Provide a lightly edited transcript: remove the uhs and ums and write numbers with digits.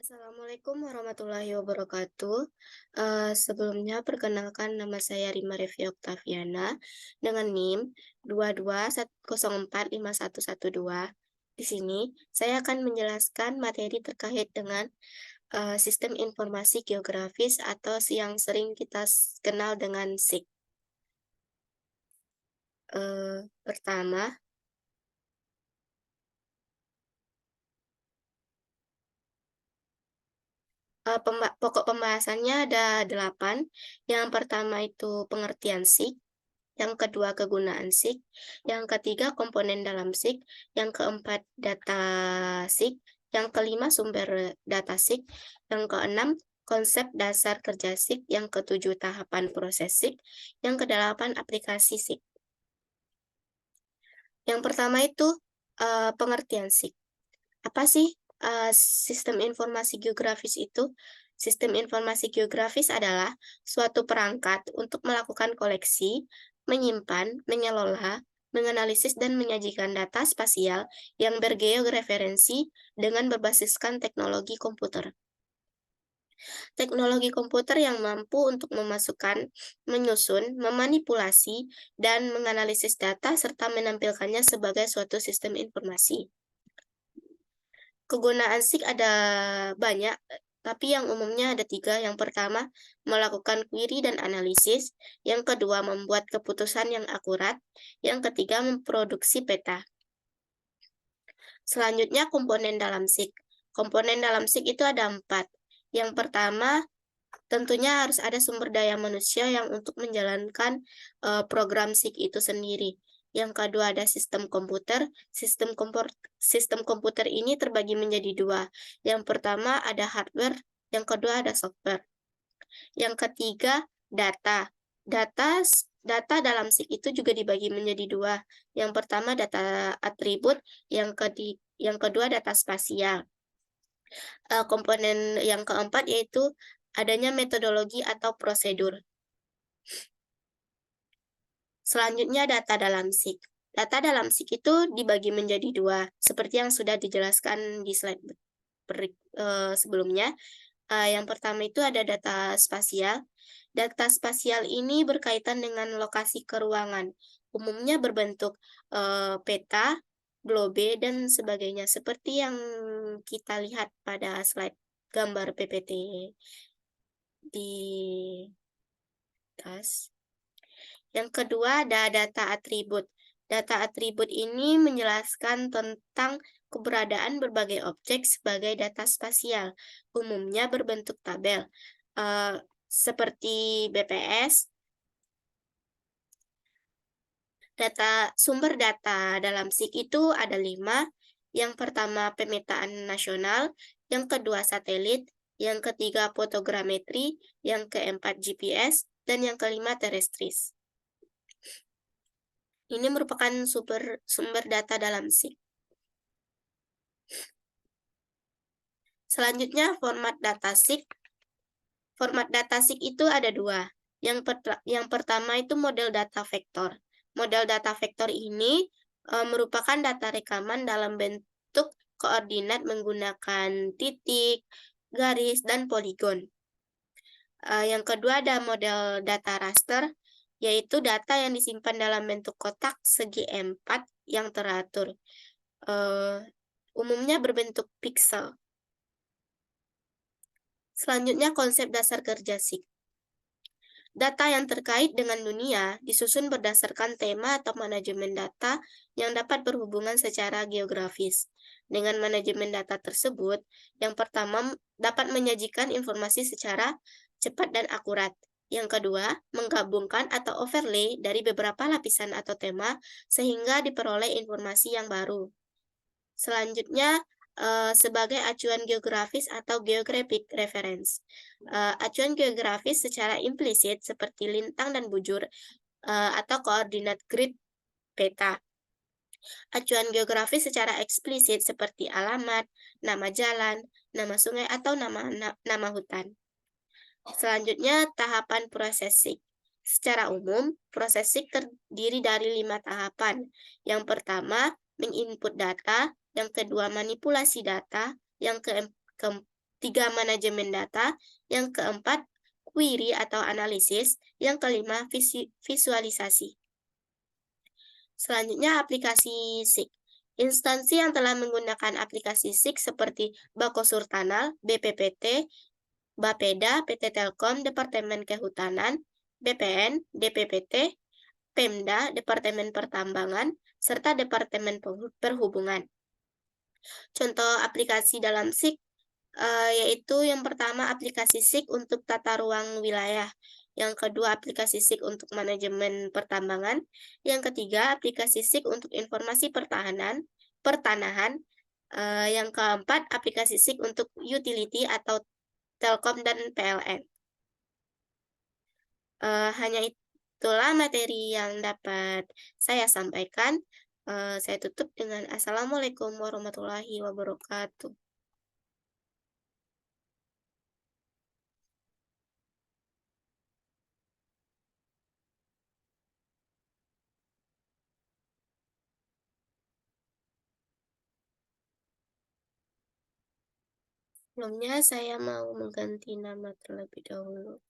Assalamualaikum warahmatullahi wabarakatuh. Sebelumnya perkenalkan nama saya Rima Revi Oktaviana dengan NIM 2210451112. Di sini saya akan menjelaskan materi terkait dengan sistem informasi geografis atau yang sering kita kenal dengan SIG. Pertama, pokok pembahasannya ada 8. Yang pertama itu pengertian SIG. Yang kedua kegunaan SIG, yang ketiga komponen dalam SIG, yang keempat data SIG, yang kelima sumber data SIG, yang keenam konsep dasar kerja SIG, yang ketujuh tahapan proses SIG, yang kedelapan aplikasi SIG. Yang pertama itu pengertian SIG. Apa sih sistem informasi geografis itu? Sistem informasi geografis adalah suatu perangkat untuk melakukan koleksi, menyimpan, mengelola, menganalisis, dan menyajikan data spasial yang bergeoreferensi dengan berbasiskan teknologi komputer. Teknologi komputer yang mampu untuk memasukkan, menyusun, memanipulasi, dan menganalisis data serta menampilkannya sebagai suatu sistem informasi. Kegunaan SIG ada banyak, tapi yang umumnya ada 3. Yang pertama, melakukan query dan analisis. Yang kedua, membuat keputusan yang akurat. Yang ketiga, memproduksi peta. Selanjutnya, komponen dalam SIG. Komponen dalam SIG itu ada 4. Yang pertama, tentunya harus ada sumber daya manusia yang untuk menjalankan program SIG itu sendiri. Yang kedua ada sistem komputer. Sistem komputer ini terbagi menjadi 2. Yang pertama ada hardware, yang kedua ada software. Yang ketiga data. Data dalam SIG itu juga dibagi menjadi 2. Yang pertama data atribut, yang kedua data spasial. Komponen yang keempat yaitu adanya metodologi atau prosedur. Selanjutnya data dalam SIG. Data dalam SIG itu dibagi menjadi 2, seperti yang sudah dijelaskan di slide sebelumnya. Yang pertama itu ada data spasial. Data spasial ini berkaitan dengan lokasi keruangan, umumnya berbentuk peta, globe, dan sebagainya, seperti yang kita lihat pada slide gambar PPT di atas. Yang kedua ada data atribut. Data atribut ini menjelaskan tentang keberadaan berbagai objek sebagai data spasial, umumnya berbentuk tabel, seperti BPS. Sumber data dalam SIG itu ada 5. Yang pertama pemetaan nasional, yang kedua satelit, yang ketiga fotogrametri, yang keempat GPS, dan yang kelima terestris. Ini merupakan sumber data dalam SIG. Selanjutnya format data SIG. Format data SIG itu ada 2. Yang pertama itu model data vektor. Model data vektor ini merupakan data rekaman dalam bentuk koordinat menggunakan titik, garis, dan poligon. Yang kedua ada model data raster, yaitu data yang disimpan dalam bentuk kotak segi 4 yang teratur. Umumnya berbentuk piksel. Selanjutnya konsep dasar kerja SIG. Data yang terkait dengan dunia disusun berdasarkan tema atau manajemen data yang dapat berhubungan secara geografis. Dengan manajemen data tersebut, yang pertama dapat menyajikan informasi secara cepat dan akurat. Yang kedua, menggabungkan atau overlay dari beberapa lapisan atau tema sehingga diperoleh informasi yang baru. Selanjutnya, sebagai acuan geografis atau geographic reference. Acuan geografis secara implisit seperti lintang dan bujur atau koordinat grid peta. Acuan geografis secara eksplisit seperti alamat, nama jalan, nama sungai, atau nama hutan. Selanjutnya, tahapan processing. Secara umum, processing terdiri dari 5 tahapan. Yang pertama, menginput data. Yang kedua, manipulasi data. Yang 3. Manajemen data. Yang keempat, query atau analisis. Yang kelima, visualisasi. Selanjutnya, aplikasi SIG. Instansi yang telah menggunakan aplikasi SIG seperti Bako Surtanal, BPPT, Bapeda, PT Telkom, Departemen Kehutanan, BPN, DPPT, Pemda, Departemen Pertambangan, serta Departemen Perhubungan. Contoh aplikasi dalam SIG yaitu yang pertama aplikasi SIG untuk tata ruang wilayah, yang kedua aplikasi SIG untuk manajemen pertambangan, yang ketiga aplikasi SIG untuk informasi pertanahan, yang keempat aplikasi SIG untuk utility atau Telkom dan PLN. Hanya itulah materi yang dapat saya sampaikan. Saya tutup dengan Assalamualaikum warahmatullahi wabarakatuh. Sebelumnya saya mau mengganti nama terlebih dahulu.